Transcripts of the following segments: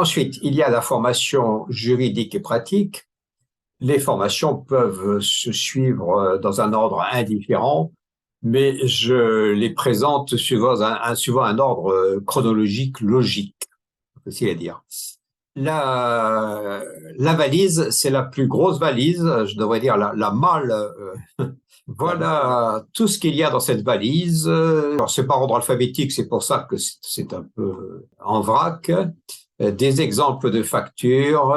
Ensuite, il y a la formation juridique et pratique. Les formations peuvent se suivre dans un ordre indifférent, mais je les présente suivant un ordre chronologique logique, c'est facile à dire. La valise, c'est la plus grosse valise, je devrais dire la malle. Voilà tout ce qu'il y a dans cette valise. Alors, c'est par ordre alphabétique, c'est pour ça que c'est un peu en vrac. Des exemples de factures.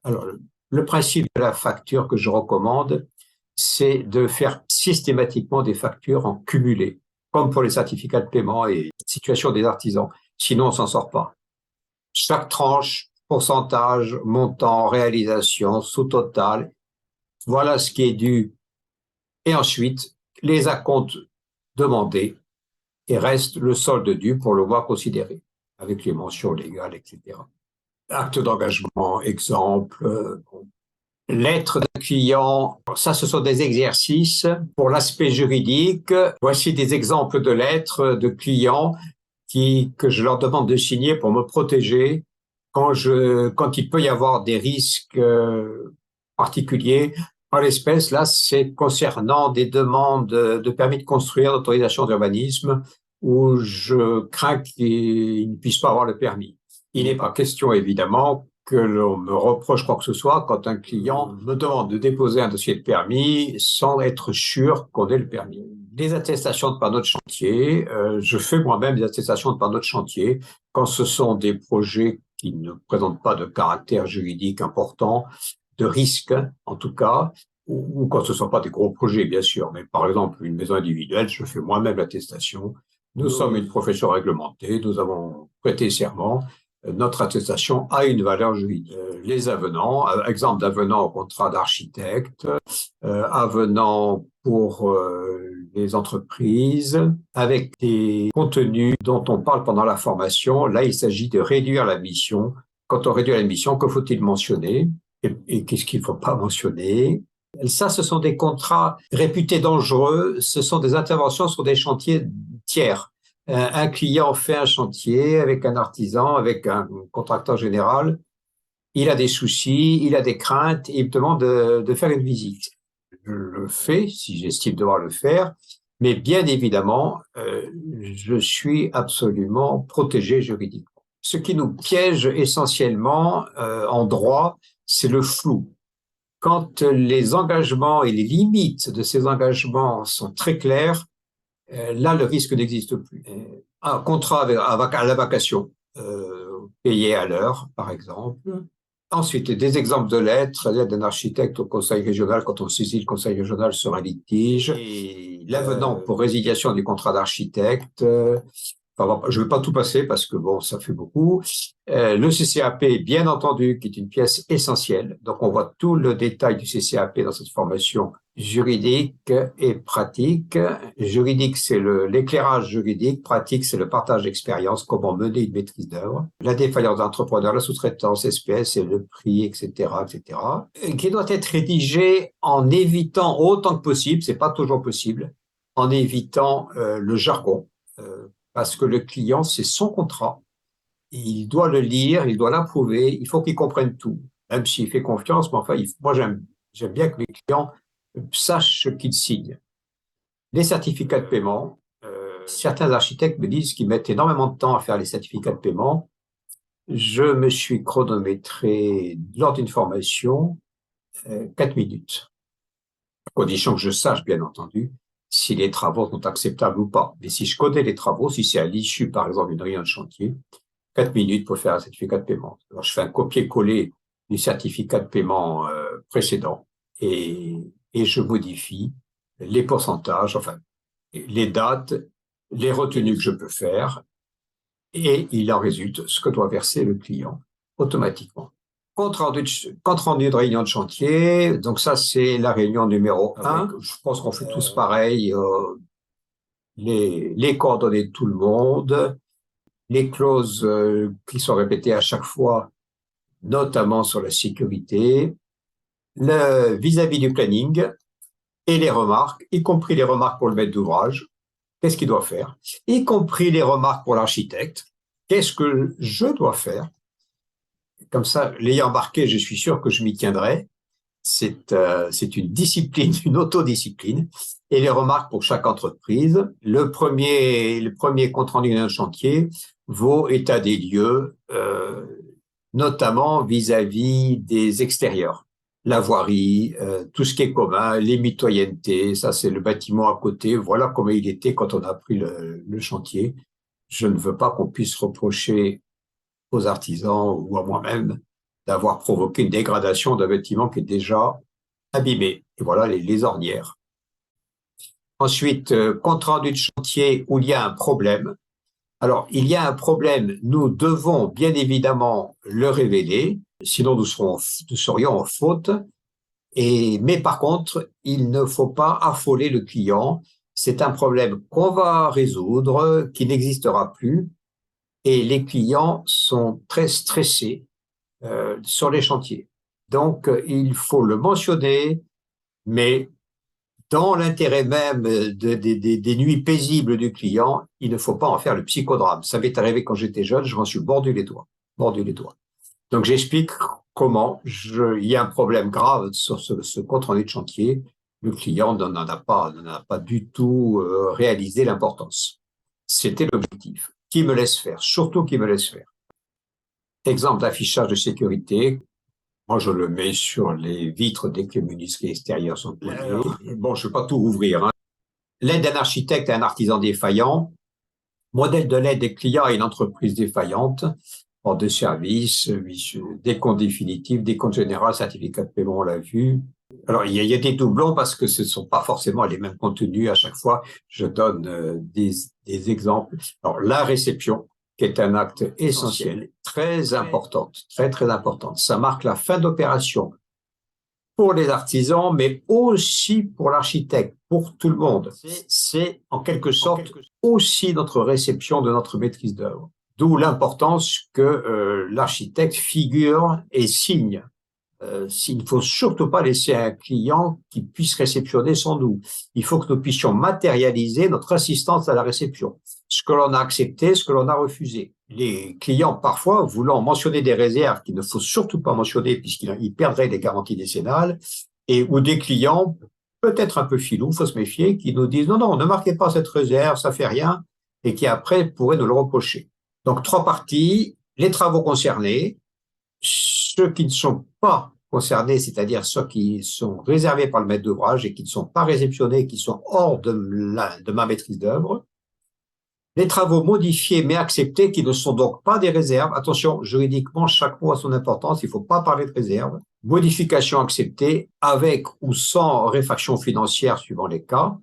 Alors, le principe de la facture que je recommande, c'est de faire systématiquement des factures en cumulé, comme pour les certificats de paiement et situation des artisans. Sinon, on s'en sort pas. Chaque tranche, pourcentage, montant, réalisation, sous-total, voilà ce qui est dû. Et ensuite, les acomptes demandés et reste le solde dû pour le mois considéré, avec les mentions légales, etc. Acte d'engagement, exemple, lettre de client, ça ce sont des exercices pour l'aspect juridique. Voici des exemples de lettres de clients que je leur demande de signer pour me protéger quand il peut y avoir des risques particuliers. En l'espèce, là, c'est concernant des demandes de permis de construire, d'autorisation d'urbanisme, où je crains qu'ils ne puissent pas avoir le permis. Il n'est pas question, évidemment, que l'on me reproche quoi que ce soit quand un client me demande de déposer un dossier de permis sans être sûr qu'on ait le permis. Les attestations de panneaux de chantier, je fais moi-même des attestations de panneaux de chantier quand ce sont des projets qui ne présentent pas de caractère juridique important, de risque en tout cas, ou quand ce ne sont pas des gros projets, bien sûr. Mais par exemple, une maison individuelle, je fais moi-même l'attestation. Nous sommes une profession réglementée, nous avons prêté serment. Notre attestation a une valeur juridique. Les avenants, exemple d'avenant au contrat d'architecte, avenant pour les entreprises, avec des contenus dont on parle pendant la formation. Là, il s'agit de réduire la mission. Quand on réduit la mission, que faut-il mentionner et qu'est-ce qu'il ne faut pas mentionner? Ça, ce sont des contrats réputés dangereux. Ce sont des interventions sur des chantiers tiers. Un client fait un chantier avec un artisan, avec un contracteur général. Il a des soucis, il a des craintes, et il me demande de faire une visite. Je le fais si j'estime devoir le faire, mais bien évidemment, je suis absolument protégé juridiquement. Ce qui nous piège essentiellement en droit, c'est le flou. Quand les engagements et les limites de ces engagements sont très clairs, là, le risque n'existe plus. Un contrat à la vacation, payé à l'heure, par exemple. Ensuite, des exemples de lettres, l'aide d'un architecte au conseil régional quand on saisit le conseil régional sur un litige, et l'avenant pour résiliation du contrat d'architecte. Enfin, je ne vais pas tout passer parce que bon, ça fait beaucoup. Le CCAP, bien entendu, qui est une pièce essentielle. Donc, on voit tout le détail du CCAP dans cette formation juridique et pratique. Juridique, c'est l'éclairage juridique. Pratique, c'est le partage d'expérience, comment mener une maîtrise d'œuvre. La défaillance d'entrepreneur, la sous-traitance, SPS et le prix, etc., etc. Qui doit être rédigé en évitant autant que possible, c'est pas toujours possible, en évitant le jargon. Parce que le client, c'est son contrat. Il doit le lire, il doit l'approuver, il faut qu'il comprenne tout, même s'il fait confiance. Mais enfin, moi, j'aime bien que mes clients sachent ce qu'ils signent. Les certificats de paiement, certains architectes me disent qu'ils mettent énormément de temps à faire les certificats de paiement. Je me suis chronométré lors d'une formation 4 minutes, à condition que je sache, bien entendu, si les travaux sont acceptables ou pas. Mais si je connais les travaux, si c'est à l'issue, par exemple, d'une réunion de chantier, 4 minutes pour faire un certificat de paiement. Alors, je fais un copier-coller du certificat de paiement précédent et je modifie les pourcentages, enfin, les dates, les retenues que je peux faire, et il en résulte ce que doit verser le client automatiquement. Compte rendu de réunion de chantier, donc ça c'est la réunion numéro 1. Je pense qu'on fait tous pareil, les coordonnées de tout le monde, les clauses qui sont répétées à chaque fois, notamment sur la sécurité, le vis-à-vis du planning et les remarques, y compris les remarques pour le maître d'ouvrage, qu'est-ce qu'il doit faire, y compris les remarques pour l'architecte. qu'est-ce que je dois faire? Comme ça, l'ayant embarqué, je suis sûr que je m'y tiendrai. C'est une discipline, une autodiscipline. Et les remarques pour chaque entreprise. Le premier compte rendu d'un chantier vaut état des lieux, notamment vis-à-vis des extérieurs. La voirie, tout ce qui est commun, les mitoyennetés, ça c'est le bâtiment à côté, voilà comment il était quand on a pris le chantier. Je ne veux pas qu'on puisse reprocher aux artisans ou à moi-même d'avoir provoqué une dégradation d'un bâtiment qui est déjà abîmé. Et voilà les ornières. Ensuite, compte rendu de chantier où il y a un problème. Alors, il y a un problème, nous devons bien évidemment le révéler, sinon nous serions en faute. Mais par contre, il ne faut pas affoler le client. C'est un problème qu'on va résoudre, qui n'existera plus. Et les clients sont très stressés sur les chantiers. Donc, il faut le mentionner, mais dans l'intérêt même des nuits paisibles du client, il ne faut pas en faire le psychodrame. Ça m'est arrivé quand j'étais jeune, je m'en suis mordu les doigts. Mordu les doigts. Donc, j'explique comment il y a un problème grave sur ce compte rendu de chantier. Le client n'en a pas du tout réalisé l'importance. C'était l'objectif. Qui me laisse faire? Surtout qui me laisse faire. Exemple d'affichage de sécurité. Moi, je le mets sur les vitres dès que les menuiseries extérieures sont poignées. Bon, je ne vais pas tout ouvrir. Hein. L'aide d'un architecte à un artisan défaillant. Modèle de l'aide des clients à une entreprise défaillante. Ordre de service, décompte définitif, décompte général, certificat de paiement, on l'a vu. Alors, il y a des doublons parce que ce ne sont pas forcément les mêmes contenus à chaque fois. Je donne des exemples. Alors, la réception, qui est un acte essentiel, très importante, très, très importante. Ça marque la fin d'opération pour les artisans, mais aussi pour l'architecte, pour tout le monde. C'est en quelque sorte aussi notre réception de notre maîtrise d'œuvre. D'où l'importance que l'architecte figure et signe. Il ne faut surtout pas laisser un client qui puisse réceptionner sans nous. Il faut que nous puissions matérialiser notre assistance à la réception. Ce que l'on a accepté, ce que l'on a refusé. Les clients, parfois, voulant mentionner des réserves qu'il ne faut surtout pas mentionner puisqu'ils perdraient les garanties décennales, ou des clients, peut-être un peu filous, faut se méfier, qui nous disent non, ne marquez pas cette réserve, ça fait rien, et qui après pourraient nous le reprocher. Donc, 3 parties, les travaux concernés, ceux qui ne sont pas concernés, c'est-à-dire ceux qui sont réservés par le maître d'ouvrage et qui ne sont pas réceptionnés, qui sont hors de ma maîtrise d'œuvre. Les travaux modifiés mais acceptés qui ne sont donc pas des réserves. Attention, juridiquement, chaque mot a son importance, il ne faut pas parler de réserve. Modification acceptée avec ou sans réfaction financière suivant les cas.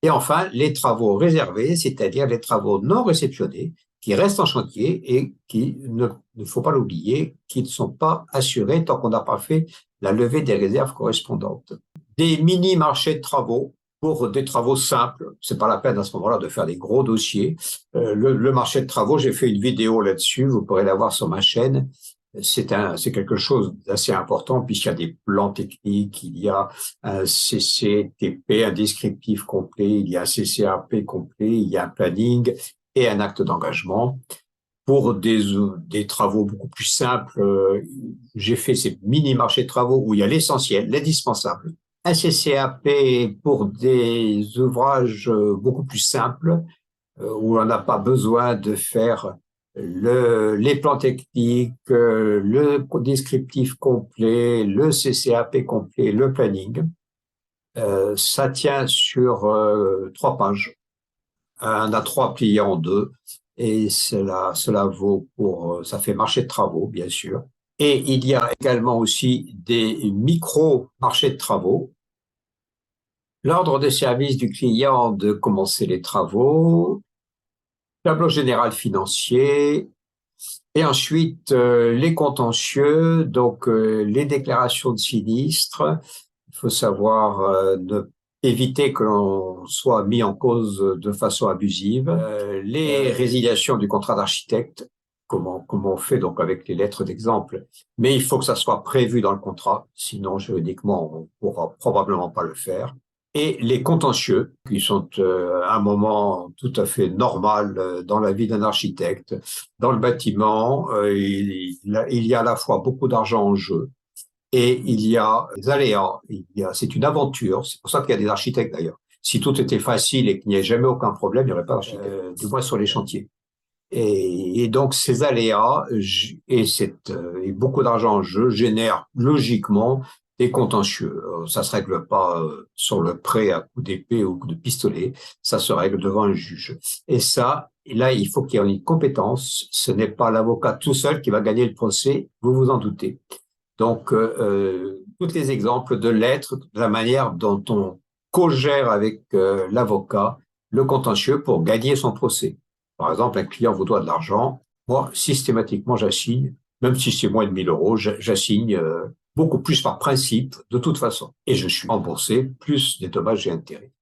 Et enfin, les travaux réservés, c'est-à-dire les travaux non réceptionnés qui restent en chantier et qui, ne faut pas l'oublier, qui ne sont pas assurés tant qu'on n'a pas fait la levée des réserves correspondantes. Des mini-marchés de travaux pour des travaux simples. C'est pas la peine à ce moment-là de faire des gros dossiers. Le marché de travaux, j'ai fait une vidéo là-dessus, vous pourrez la voir sur ma chaîne. C'est quelque chose d'assez important puisqu'il y a des plans techniques, il y a un CCTP, un descriptif complet, il y a un CCAP complet, il y a un planning et un acte d'engagement. Pour des travaux beaucoup plus simples, j'ai fait ces mini-marchés de travaux où il y a l'essentiel, l'indispensable. Un CCAP pour des ouvrages beaucoup plus simples, où on n'a pas besoin de faire les plans techniques, le descriptif complet, le CCAP complet, le planning. Ça tient sur 3 pages. On a 3 pliés en 2 et cela vaut ça fait marché de travaux, bien sûr. Et il y a également aussi des micro-marchés de travaux. L'ordre de service du client de commencer les travaux, tableau général financier, et ensuite les contentieux, donc les déclarations de sinistres. Il faut savoir éviter que l'on soit mis en cause de façon abusive. Les résiliations du contrat d'architecte, comment on fait donc avec les lettres d'exemple. Mais il faut que ça soit prévu dans le contrat, sinon juridiquement on ne pourra probablement pas le faire. et les contentieux, qui sont un moment tout à fait normal dans la vie d'un architecte. Dans le bâtiment, il y a à la fois beaucoup d'argent en jeu et il y a des aléas. C'est une aventure. C'est pour ça qu'il y a des architectes d'ailleurs. Si tout était facile et qu'il n'y avait jamais aucun problème, il n'y aurait pas d'architecte, du moins sur les chantiers. Et donc ces aléas et beaucoup d'argent en jeu génèrent logiquement des contentieux. Ça se règle pas sur le prêt à coup d'épée ou de pistolet, ça se règle devant un juge. Et ça, là, il faut qu'il y ait une compétence. Ce n'est pas l'avocat tout seul qui va gagner le procès, vous vous en doutez. Donc, tous les exemples de lettres, de la manière dont on co-gère avec l'avocat le contentieux pour gagner son procès. Par exemple, un client vous doit de l'argent, moi, systématiquement, j'assigne, même si c'est moins de 1000 euros, j'assigne beaucoup plus par principe, de toute façon. Et je suis remboursé plus des dommages et intérêts.